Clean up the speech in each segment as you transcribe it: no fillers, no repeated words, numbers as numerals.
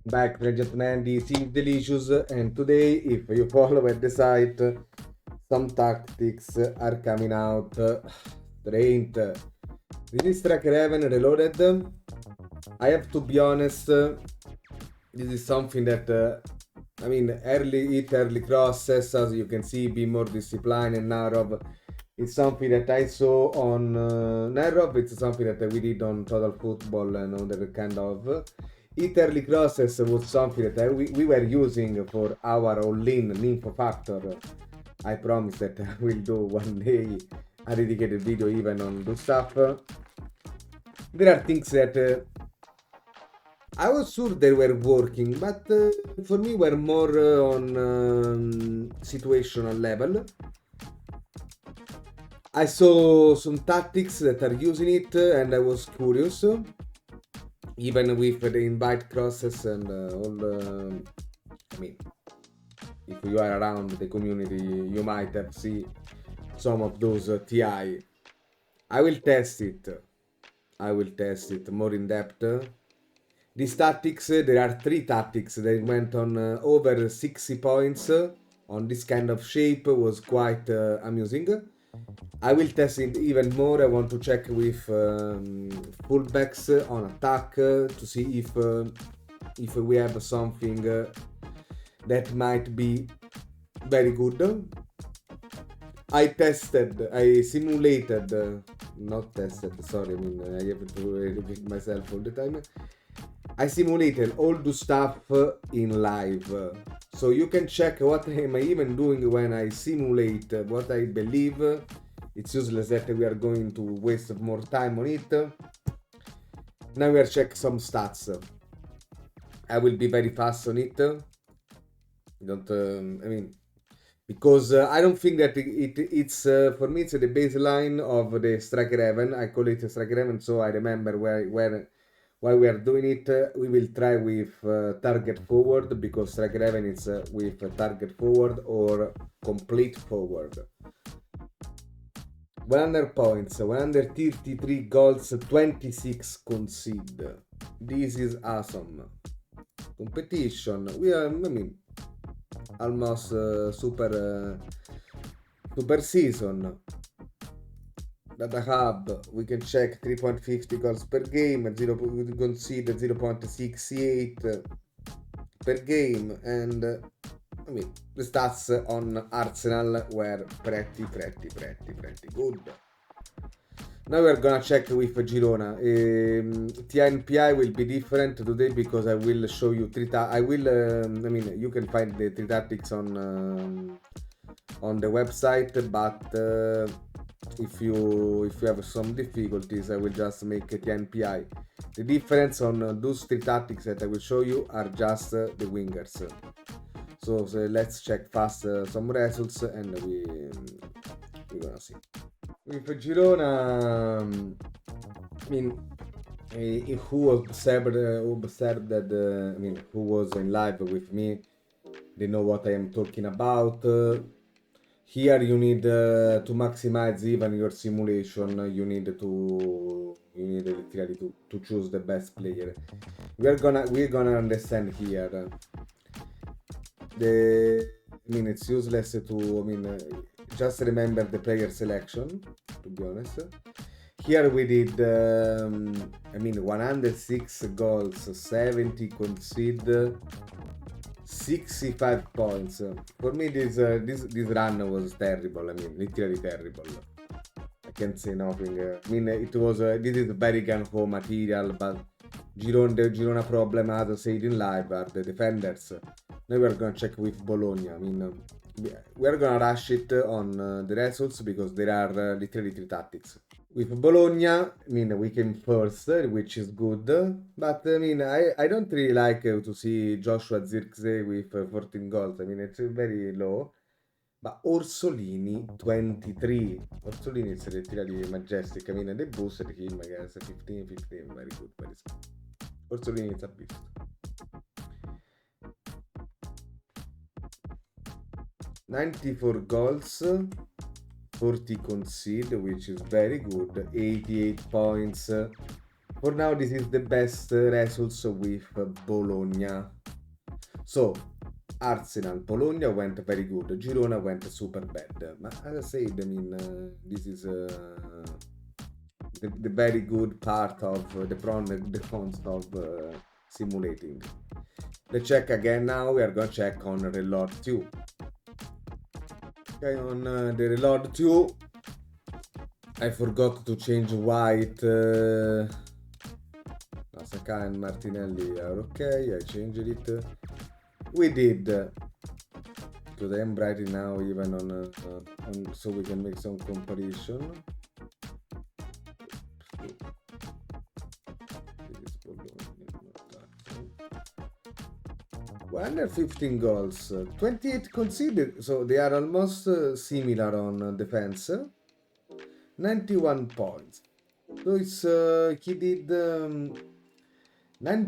Back, ladies and gentlemen, this is Delicious, and today, if you follow at the site, some tactics are coming out. Trained. This is Tracker Heaven Reloaded. I have to be honest, this is something that, early crosses, as you can see, be more disciplined and narrow. It's something that I saw on Narrow. It's something that we did on Total Football and other kind of. It early crosses was something that we were using for our all-in Nympho Factor. I promise that I will do one day a dedicated video even on this stuff. There are things that I was sure they were working, but for me were more on situational level. I saw some tactics that are using it, and I was curious. Even with the invite crosses and all the, if you are around the community, you might have seen some of those TI. I will test it. I will test it more in depth. These tactics, there are 3 tactics that went on over 60 points on this kind of shape, was quite amusing. I will test it even more. I want to check with fullbacks on attack to see if we have something that might be very good. I simulated, not tested, sorry, I have to repeat myself all the time. I simulated all the stuff in live. So you can check what am I even doing when I simulate what I believe. It's useless that we are going to waste more time on it. Now we are check some stats. I will be very fast on it. Because I don't think that it's for me it's the baseline of the Striker Heaven. I call it Striker Heaven, so I remember why we are doing it. We will try with target forward, because Striker Heaven is with target forward or complete forward. 100 points, 133 goals, 26 concede. This is awesome. Competition. We are, almost super season. Data hub, we can check 3.50 goals per game, 0 concede 0.68 per game, and the stats on Arsenal were pretty good. Now we're gonna check with Girona. TNPI will be different today because I will show you you can find the 3 tactics on the website, but if you have some difficulties, I will just make a TNPI. The difference on those 3 tactics that I will show you are just the wingers. So let's check fast some results, and we're gonna see. With Girona, who observed that, who was in live with me, they know what I am talking about. Here you need to maximize even your simulation. You need literally to choose the best player. We're gonna understand here. It's useless to just remember the player selection, to be honest. Here we did 106 goals, 70 concede, 65 points. For me this run was terrible. Literally terrible. I can't say nothing. It was this is very gun-ho material, but the Girona problem, as I said in live, are the defenders. Now we're gonna check with Bologna. We're gonna rush it on the results because there are literally 3 tactics. With Bologna, we came first, which is good, but I don't really like to see Joshua Zirkzee with 14 goals. It's very low. But Orsolini 23. Orsolini is literally majestic. They boosted him, I guess. 15, very good, very good. Orsolini is a beast. 94 goals, 40 concede, which is very good. 88 points. For now, this is the best results with Bologna. So, Arsenal, Bologna went very good. Girona went super bad. But as I said, I mean, this is the very good part of the cons of simulating. Let's check again now. We are going to check on Reload 2. Okay, on the Reload 2, I forgot to change white. Saka and Martinelli are okay. I changed it. We did. Because I am writing now even on so we can make some comparison. 115 goals, 28 conceded, so they are almost similar on defense. 91 points. So it's he did 9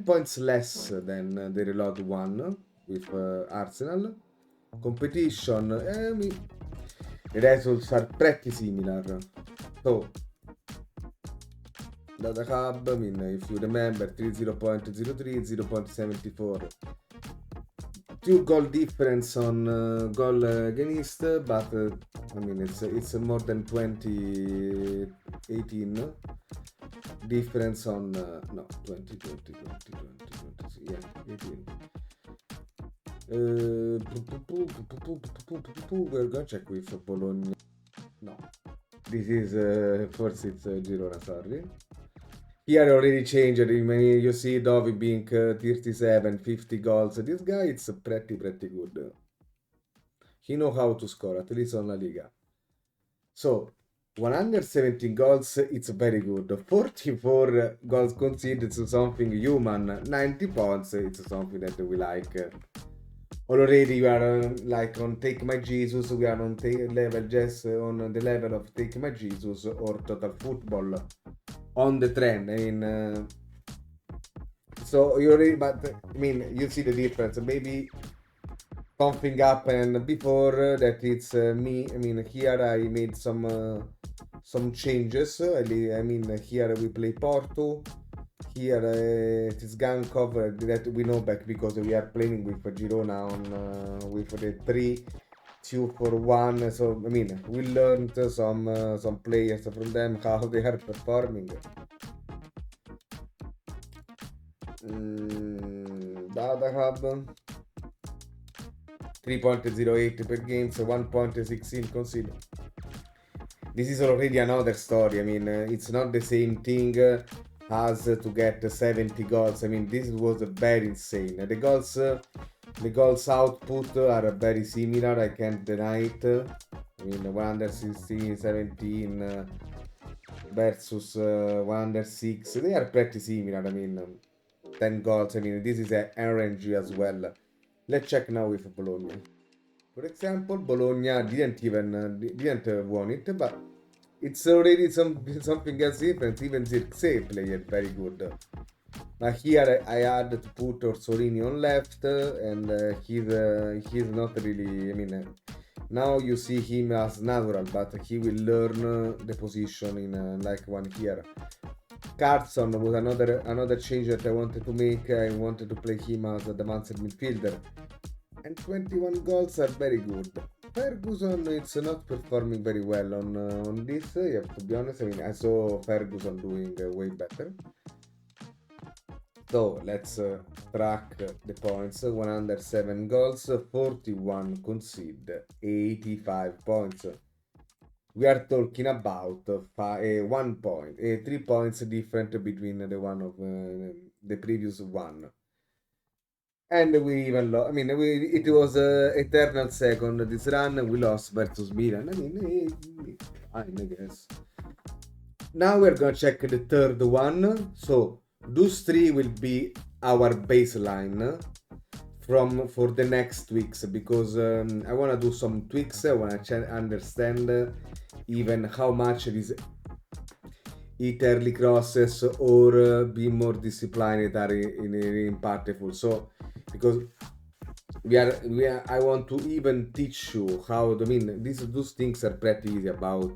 points less than the Reload one with Arsenal. Competition, the results are pretty similar. So Data Hub, I mean, if you remember, 30.03, 0.74. 2 goal difference on goal against, but I mean it's more than 20, 18 difference on no 20, yeah, 18. We're gonna check with Bologna. No, this is forse it's Girona, sorry. Here already changed. You see Dovi being 37, 50 goals. This guy it's pretty good. He know how to score, at least on La Liga. So 117 goals, it's very good. 44 goals conceded, so something human. 90 points, it's something that we like. Already we are like on Take My Jesus, we are on level just on the level of Take My Jesus or Total Football. On the trend, I mean, so you already, but I mean, you see the difference. Maybe something happened before that. It's me. I mean, here I made some changes. I mean, here we play Porto. Here it is Gankov that we know back because we are playing with Girona on with the 3-2-4-1. So I mean, we learned some players from them how they are performing. Data Hub 3.08 per game, so 1.16 considered. This is already another story. I mean, it's not the same thing as to get 70 goals. I mean, this was very insane. The goals output are very similar, I can't deny it. I mean, 116, 17 versus 106, they are pretty similar. I mean, 10 goals. I mean, this is a RNG as well. Let's check now with Bologna. For example, Bologna didn't won it, but it's already something else different. Even Zirkzee played very good. But here I had to put Orsolini on left, and he's not really. I mean, now you see him as natural, but he will learn the position in like one here. Carlson was another change that I wanted to make. I wanted to play him as the advanced midfielder, and 21 goals are very good. Ferguson, it's not performing very well on this. I have to be honest. I mean, I saw Ferguson doing way better. So let's track the points. 107 goals, 41 conceded, 85 points. We are talking about 1 point, 3 points different between the one of the previous one. And we even lost. I mean, it was eternal second this run. We lost versus Milan. I mean, fine, I guess. Now we're gonna check the third one. So those 3 will be our baseline for the next weeks, because I wanna do some tweaks. I wanna understand even how much it is eat early crosses or be more disciplined are in impactful. So because I want to even teach you how. I mean, those things are pretty easy about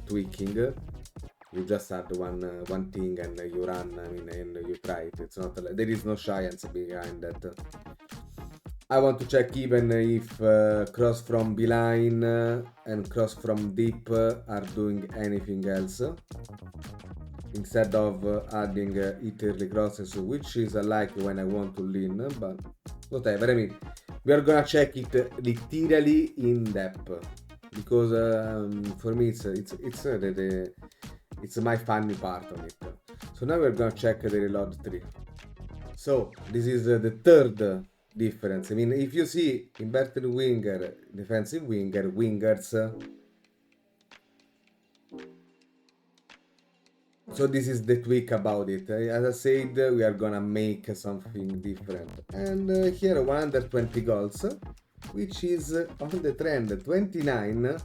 tweaking. You just add one thing and you run. I mean, and you try it. It's not like, there is no science behind that. I want to check even if cross from beeline and cross from deep are doing anything else instead of adding it early crosses, which is like when I want to lean, but whatever. I mean, we are gonna check it literally in depth because for me it's my funny part on it. So now we're gonna check the reload tree. So this is the third difference. I mean, if you see inverted winger, defensive winger, wingers. So this is the tweak about it. As I said, we are gonna make something different. And here 120 goals, which is on the trend. 29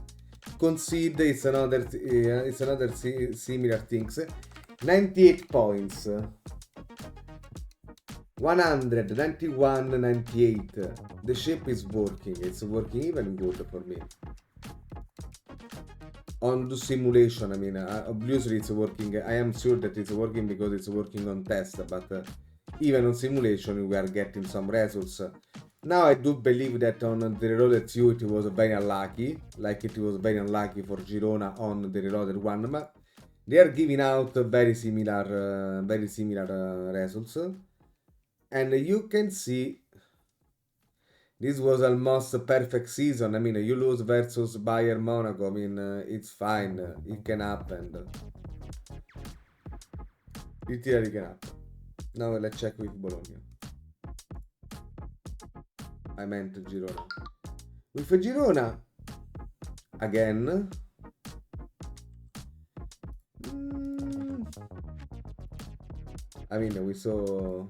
concede. It's another similar things. 98 points. 191, 98. The shape is working. It's working even good for me. On the simulation, I mean, obviously it's working. I am sure that it's working because it's working on test, but even on simulation we are getting some results. Now I do believe that on the Reloaded 2 it was very unlucky, like it was very unlucky for Girona on the Reloaded 1, but they are giving out very similar results. And you can see this was almost a perfect season. I mean, you lose versus Bayern Monaco. I mean, it's fine. It can happen. It really can happen. Now let's check with Bologna. I meant Girona. With Girona, again. I mean, we saw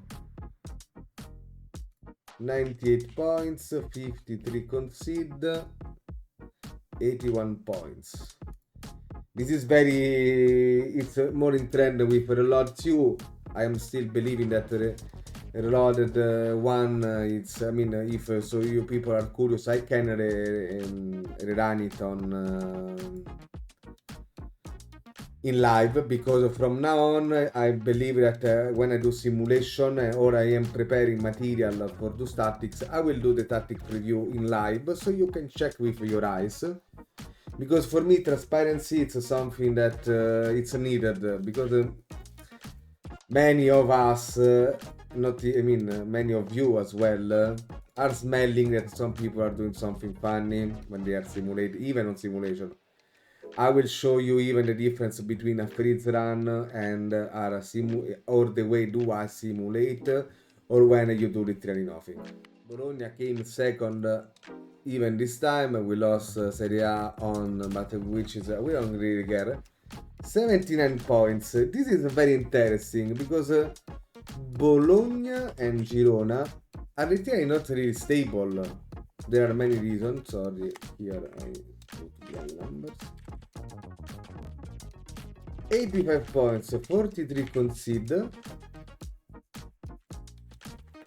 98 points, 53 concede, 81 points. This is it's more in trend with Reload 2. I am still believing that Reloaded 1, it's, I mean, if so you people are curious, I can rerun it on in live, because from now on I believe that when I do simulation or I am preparing material for do statics, I will do the tactic preview in live so you can check with your eyes, because for me transparency it's something that it's needed, because many of us many of you as well are smelling that some people are doing something funny when they are simulating, even on simulation. I will show you even the difference between a freeze run and or the way do I simulate, or when you do literally nothing. Bologna came second even this time. We lost Serie A on, but which is we don't really care. 79 points. This is very interesting because Bologna and Girona are literally not really stable. There are many reasons. Sorry, here I put the numbers. 85 points, 43 concede.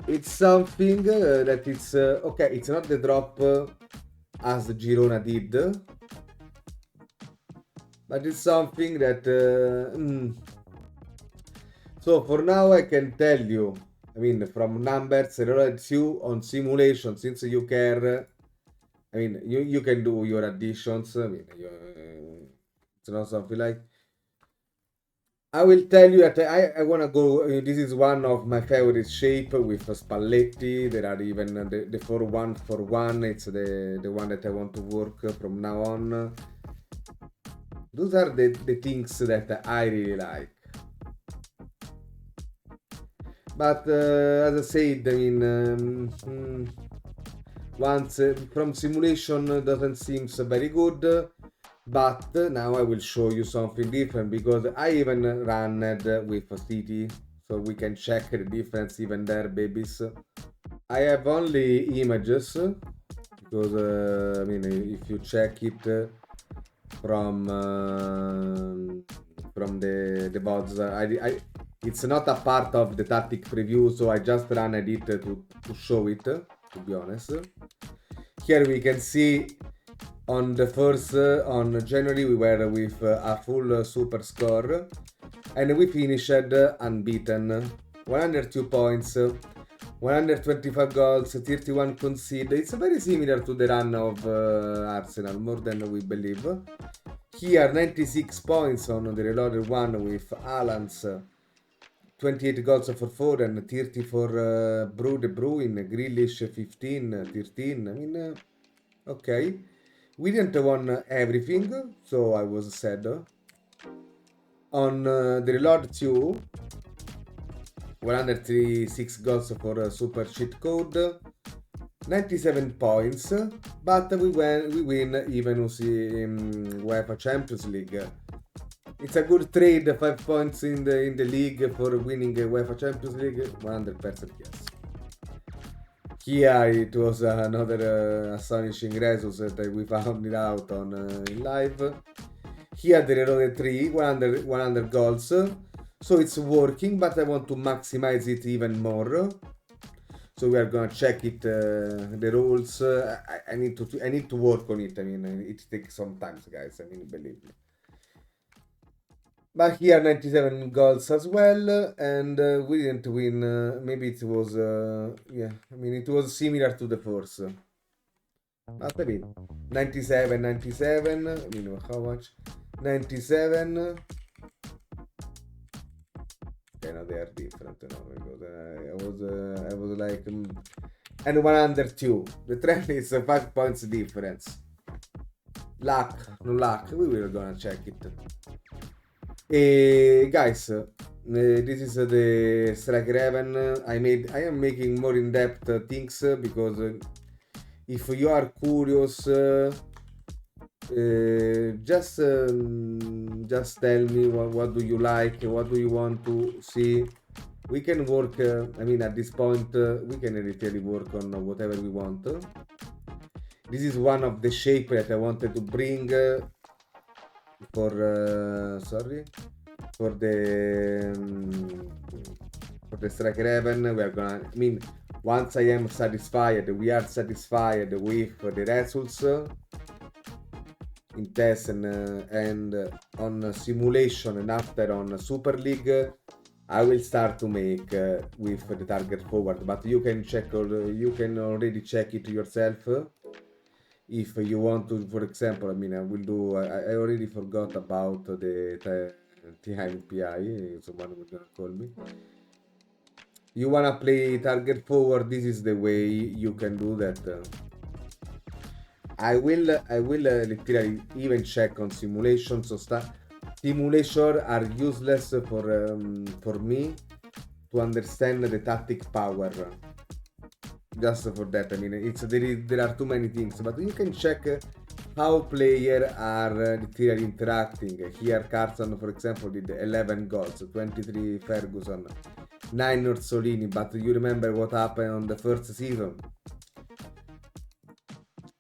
It's something that it's okay. It's not the drop as Girona did, but it's something that. So for now, I can tell you. I mean, from numbers, you on simulation, since you care. I mean, you can do your additions. I mean, it's not something like. I will tell you that I want to go. This is one of my favorite shape with Spalletti. There are even the 4-1-4-1. It's the one that I want to work from now on. Those are the things that I really like. But as I said, I mean, once from simulation doesn't seem very good. But now I will show you something different, because I even ran with City, so we can check the difference even there, babies. I have only images, because I mean, if you check it from the bots, it's not a part of the tactic preview, so I just ran it to show it. to be honest. Here we can see on the first, on January, we were with a full super score, and we finished unbeaten. 102 points, 125 goals, 31 conceded. It's very similar to the run of Arsenal, more than we believe. Here, 96 points on the reloaded one with Haaland's 28 goals for Foden, 30 for De Bruyne, Grealish 15, 13. I mean, okay. We didn't won everything, so I was sad. On the reload 2, 136 goals for super cheat code, 97 points, but we win even in UEFA Champions League. It's a good trade, 5 points in the league for winning UEFA Champions League, 100% yes. Here it was another astonishing result that we found it out on in live. Here the reloaded 3, 100 goals. So it's working, but I want to maximize it even more. So we are gonna check it, the rules. I need to work on it. I mean, it takes some time, guys. I mean, believe me. But here 97 goals as well, and we didn't win. Maybe it was, yeah. I mean, it was similar to the first. But I mean, 97. I mean, how much? 97. Okay, no, they are different, no, because I was like, and 102. The trend is 5 points difference. Luck, no luck. We will gonna check it. Guys, this is the Strike Raven. I am making more in-depth things because if you are curious, just tell me what do you like, what do you want to see. We can work. I mean, at this point, we can really work on whatever we want. This is one of the shape that I wanted to bring for the Strike Raven. We are gonna. I mean, once I am satisfied, we are satisfied with the results in test and on simulation, and after on Super League, I will start to make with the target forward. But you can check, you can already check it yourself. If you want to, for example, I mean, I will do. I already forgot about the TMPI. Someone will gonna call me. You wanna play target forward? This is the way you can do that. I will literally even check on simulation. So simulation are useless for me to understand the tactic power. Just for that, I mean, there are too many things, but you can check how players are literally interacting. Here, Carson, for example, did 11 goals, 23 Ferguson, 9 Orsolini. But you remember what happened on the first season?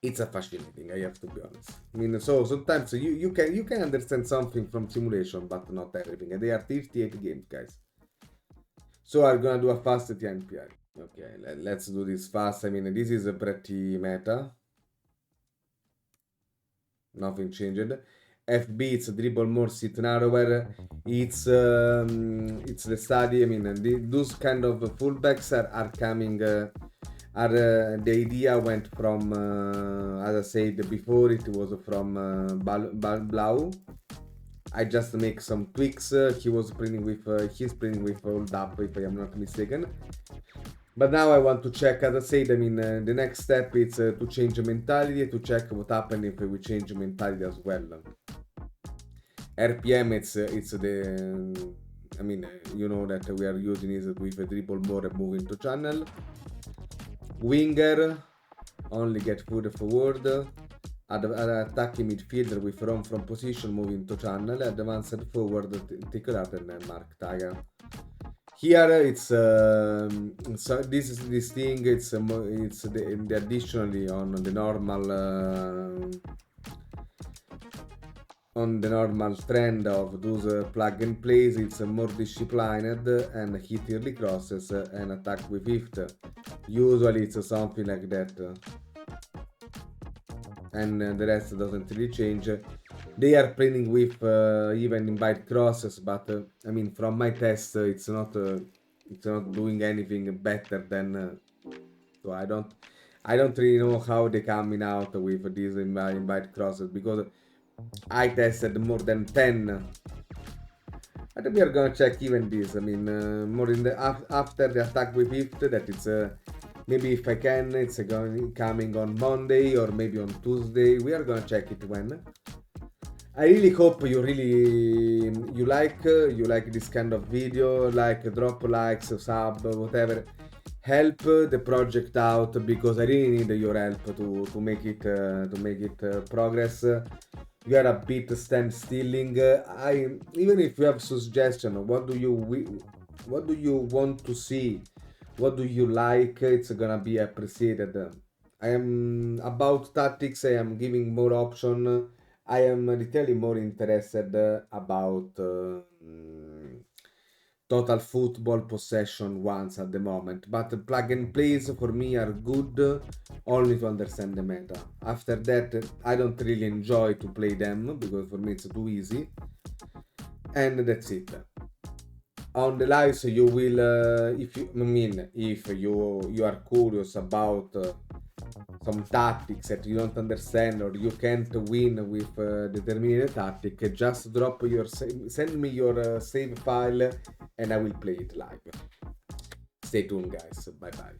It's a fascinating, I have to be honest. I mean, so sometimes you can understand something from simulation, but not everything. And they are 58 games, guys. So I'm gonna do a fast TNPI. Okay, let's do this fast. I mean, this is a pretty meta. Nothing changed. FB, it's dribble more, sit narrower. It's the study. I mean, those kind of fullbacks are coming. The idea went from, as I said before, it was from Blau. I just make some tweaks. He's playing with hold up, if I am not mistaken. But now I want to check, as I said, I mean, the next step is to change mentality, to check what happened if we change mentality as well. RPM, it's the, I mean, you know that we are using it with a dribble more and move into channel. Winger, only get food forward. Attacking midfielder with run from position, moving to channel. Advanced forward, take out and mark tagger. Here it's so this thing. It's the additionally on the normal on the normal trend of those plug and plays, it's more disciplined and hit early crosses and attack with fifth. Usually it's something like that. And the rest doesn't really change. They are playing with even invite crosses, but I mean, from my test, it's not doing anything better than. So I don't really know how they coming out with these invite crosses, because I tested more than 10. I think we are gonna check even this. I mean, more in the after the attack with fifth, that it's maybe if I can, it's coming on Monday or maybe on Tuesday. We are gonna check it when. I really hope you like this kind of video, like drop likes, sub, whatever. Help the project out, because I really need your help to make it progress. You are a bit standstilling. I Even if you have suggestion, what do you want to see? What do you like? It's gonna be appreciated. I am about tactics. I am giving more option. I am literally more interested about total football possession ones at the moment. But plug and plays for me are good only to understand the meta. After that, I don't really enjoy to play them, because for me it's too easy. And that's it. On the lives, you will, if you are curious about some tactics that you don't understand, or you can't win with determined tactic, just send me your save file and I will play it live. Stay tuned, guys. Bye bye.